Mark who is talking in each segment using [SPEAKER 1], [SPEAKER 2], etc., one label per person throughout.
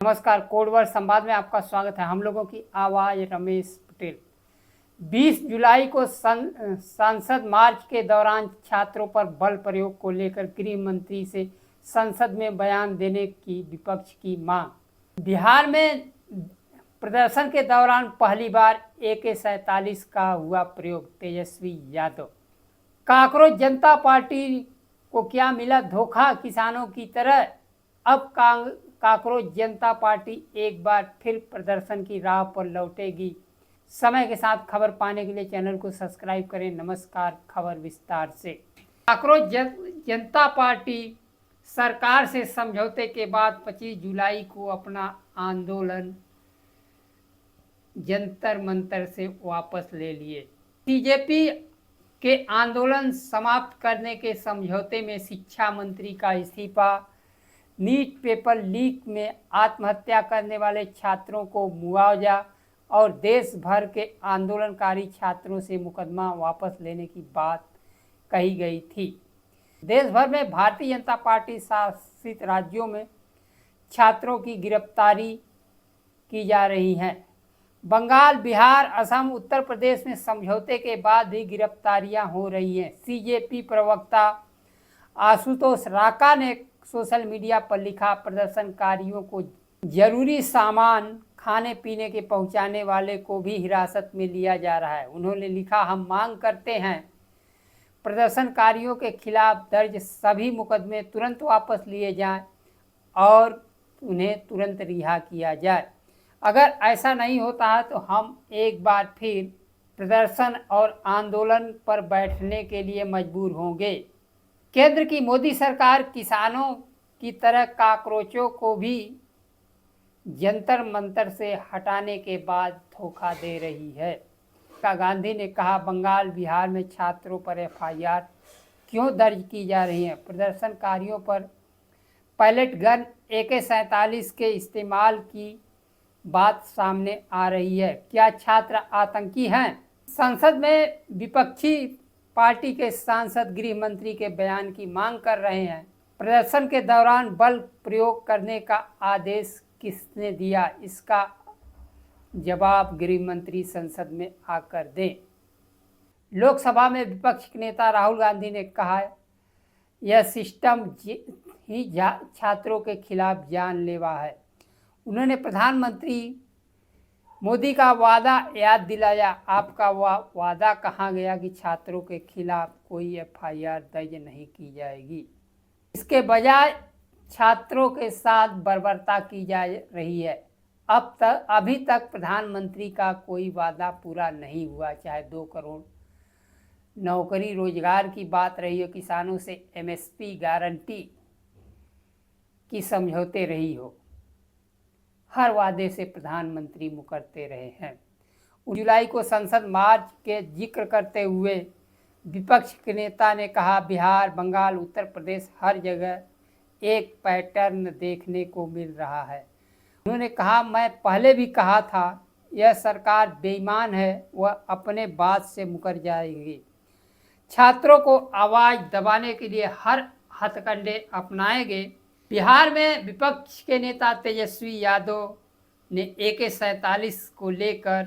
[SPEAKER 1] नमस्कार, कोडवर्ड संवाद में आपका स्वागत है। हम लोगों की आवाज रमेश पटेल। 20 जुलाई को संसद मार्च के दौरान छात्रों पर बल प्रयोग को लेकर गृह मंत्री से संसद में बयान देने की विपक्ष की मांग। बिहार में प्रदर्शन के दौरान पहली बार AK-47 का हुआ प्रयोग। तेजस्वी यादव। कांकरोच जनता पार्टी को क्या मिला धोखा किसानों की तरह। अब कांकरोच जनता पार्टी एक बार फिर प्रदर्शन की राह पर लौटेगी। समय के साथ खबर पाने के लिए चैनल को सब्सक्राइब करें। नमस्कार, खबर विस्तार से। कांकरोच जनता पार्टी सरकार से समझौते के बाद 25 जुलाई को अपना आंदोलन जंतर मंतर से वापस ले लिए। बीजेपी के आंदोलन समाप्त करने के समझौते में शिक्षा मंत्री का इस्तीफा, नीट पेपर लीक में आत्महत्या करने वाले छात्रों को मुआवजा और देश भर के आंदोलनकारी छात्रों से मुकदमा वापस लेने की बात कही गई थी। देश भर में भारतीय जनता पार्टी शासित राज्यों में छात्रों की गिरफ्तारी की जा रही है। बंगाल, बिहार, असम, उत्तर प्रदेश में समझौते के बाद भी गिरफ्तारियां हो रही हैं। CJP प्रवक्ता आशुतोष राका ने सोशल मीडिया पर लिखा, प्रदर्शनकारियों को जरूरी सामान खाने पीने के पहुंचाने वाले को भी हिरासत में लिया जा रहा है। उन्होंने लिखा, हम मांग करते हैं प्रदर्शनकारियों के खिलाफ दर्ज सभी मुकदमे तुरंत वापस लिए जाएं और उन्हें तुरंत रिहा किया जाए। अगर ऐसा नहीं होता है तो हम एक बार फिर प्रदर्शन और आंदोलन पर बैठने के लिए मजबूर होंगे। केंद्र की मोदी सरकार किसानों की तरह काकरोचों को भी जंतर मंतर से हटाने के बाद धोखा दे रही है। गांधी ने कहा, बंगाल, बिहार में छात्रों पर FIR क्यों दर्ज की जा रही है। प्रदर्शनकारियों पर पैलेट गन AK-47 के इस्तेमाल की बात सामने आ रही है। क्या छात्र आतंकी हैं। संसद में विपक्षी पार्टी के सांसद गृह मंत्री के बयान की मांग कर रहे हैं। प्रदर्शन के दौरान बल प्रयोग करने का आदेश किसने दिया, इसका जवाब गृह मंत्री संसद में आकर दें। लोकसभा में विपक्ष के नेता राहुल गांधी ने कहा, यह सिस्टम ही छात्रों के खिलाफ जानलेवा है। उन्होंने प्रधानमंत्री मोदी का वादा याद दिलाया। आपका वादा कहाँ गया कि छात्रों के खिलाफ कोई FIR दर्ज नहीं की जाएगी। इसके बजाय छात्रों के साथ बर्बरता की जा रही है। अभी तक प्रधानमंत्री का कोई वादा पूरा नहीं हुआ, चाहे 2 करोड़ नौकरी रोजगार की बात रही हो, किसानों से MSP गारंटी की समझौते रही हो, हर वादे से प्रधानमंत्री मुकरते रहे हैं। 19 जुलाई को संसद मार्च के जिक्र करते हुए विपक्ष के नेता ने कहा, बिहार, बंगाल, उत्तर प्रदेश, हर जगह एक पैटर्न देखने को मिल रहा है। उन्होंने कहा, मैं पहले भी कहा था, यह सरकार बेईमान है, वह अपने बात से मुकर जाएगी। छात्रों को आवाज़ दबाने के लिए हर हथकंडे अपनाएंगे। बिहार में विपक्ष के नेता तेजस्वी यादव ने AK-47 को लेकर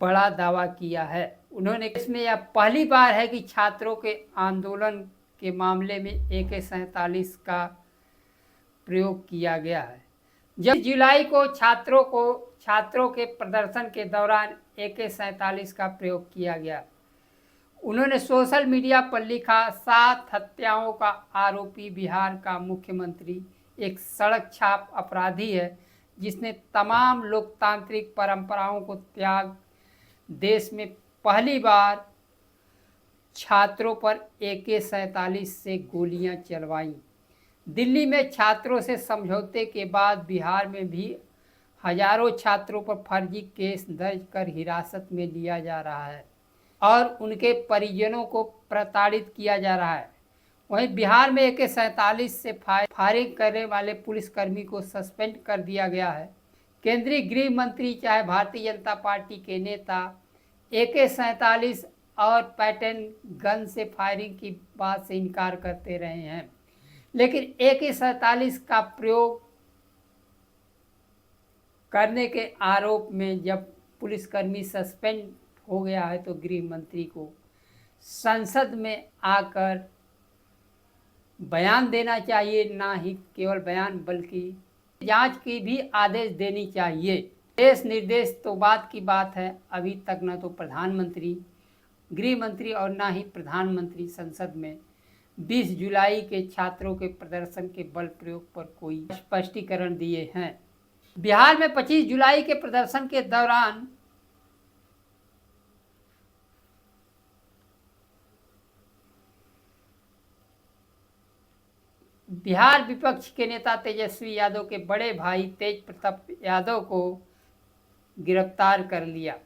[SPEAKER 1] बड़ा दावा किया है। उन्होंने इसमें यह पहली बार है कि छात्रों के आंदोलन के मामले में AK-47 का प्रयोग किया गया है। जब जुलाई को छात्रों के प्रदर्शन के दौरान AK-47 का प्रयोग किया गया। उन्होंने सोशल मीडिया पर लिखा, 7 हत्याओं का आरोपी बिहार का मुख्यमंत्री एक सड़क छाप अपराधी है, जिसने तमाम लोकतांत्रिक परंपराओं को त्याग देश में पहली बार छात्रों पर AK-47 से गोलियां चलवाईं। दिल्ली में छात्रों से समझौते के बाद बिहार में भी हजारों छात्रों पर फर्जी केस दर्ज कर हिरासत में लिया जा रहा है और उनके परिजनों को प्रताड़ित किया जा रहा है। वहीं बिहार में AK-47 से फायरिंग करने वाले पुलिसकर्मी को सस्पेंड कर दिया गया है। केंद्रीय गृह मंत्री चाहे भारतीय जनता पार्टी के नेता AK-47 और पैटर्न गन से फायरिंग की बात से इनकार करते रहे हैं, लेकिन AK-47 का प्रयोग करने के आरोप में जब पुलिसकर्मी सस्पेंड हो गया है तो गृह मंत्री को संसद में आकर बयान देना चाहिए, ना ही केवल बयान बल्कि जांच की भी आदेश देनी चाहिए। देश निर्देश तो बात की बात है, अभी तक न तो प्रधानमंत्री, गृह मंत्री और ना ही प्रधानमंत्री संसद में 20 जुलाई के छात्रों के प्रदर्शन के बल प्रयोग पर कोई स्पष्टीकरण दिए हैं। बिहार में 25 जुलाई के प्रदर्शन के दौरान बिहार विपक्ष के नेता तेजस्वी यादव के बड़े भाई तेज प्रताप यादव को गिरफ्तार कर लिया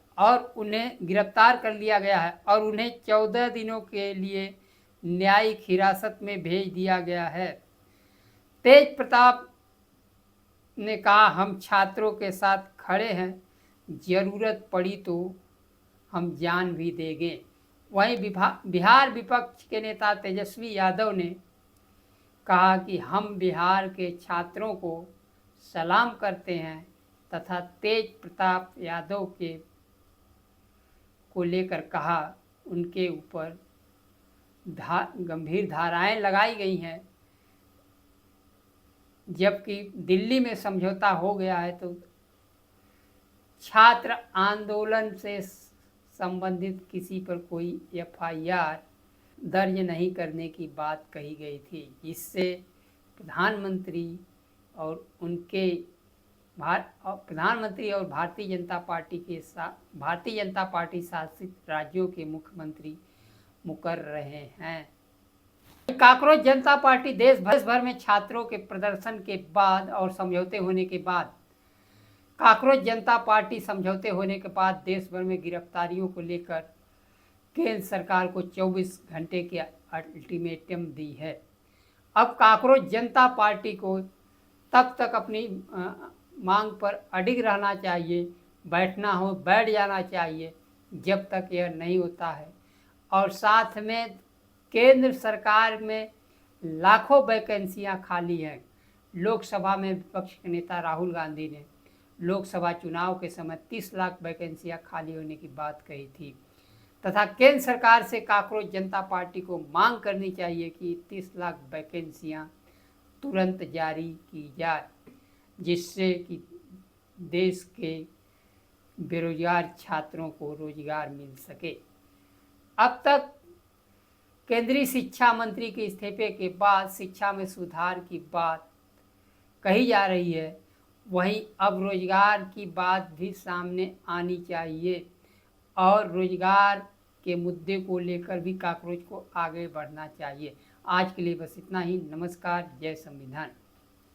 [SPEAKER 1] गया है और उन्हें 14 दिनों के लिए न्यायिक हिरासत में भेज दिया गया है। तेज प्रताप ने कहा, हम छात्रों के साथ खड़े हैं, जरूरत पड़ी तो हम जान भी देंगे। वहीं बिहार विपक्ष के नेता तेजस्वी यादव ने कहा कि हम बिहार के छात्रों को सलाम करते हैं तथा तेज प्रताप यादव को लेकर कहा उनके ऊपर गंभीर धाराएं लगाई गई हैं, जबकि दिल्ली में समझौता हो गया है तो छात्र आंदोलन से संबंधित किसी पर कोई FIR दर्ज नहीं करने की बात कही गई थी, जिससे प्रधानमंत्री और भारतीय जनता पार्टी शासित राज्यों के मुख्यमंत्री मुकर रहे हैं। कांग्रेस जनता पार्टी देश भर में छात्रों के प्रदर्शन के बाद और समझौते होने के बाद देश भर में गिरफ्तारियों को लेकर केंद्र सरकार को 24 घंटे की अल्टीमेटम दी है। अब कांग्रेस जनता पार्टी को तब तक अपनी मांग पर अडिग रहना चाहिए, बैठ जाना चाहिए जब तक यह नहीं होता है। और साथ में केंद्र सरकार में लाखों वैकेंसियां खाली हैं। लोकसभा में विपक्ष के नेता राहुल गांधी ने लोकसभा चुनाव के समय 30 लाख वैकेंसियां खाली होने की बात कही थी तथा केंद्र सरकार से कांग्रेस जनता पार्टी को मांग करनी चाहिए कि 30 लाख वैकेंसियां तुरंत जारी की जाए, जिससे कि देश के बेरोजगार छात्रों को रोजगार मिल सके। अब तक केंद्रीय शिक्षा मंत्री के इस्तीफे के बाद शिक्षा में सुधार की बात कही जा रही है, वहीं अब रोजगार की बात भी सामने आनी चाहिए और रोजगार के मुद्दे को लेकर भी कांग्रेस को आगे बढ़ना चाहिए। आज के लिए बस इतना ही। नमस्कार। जय संविधान।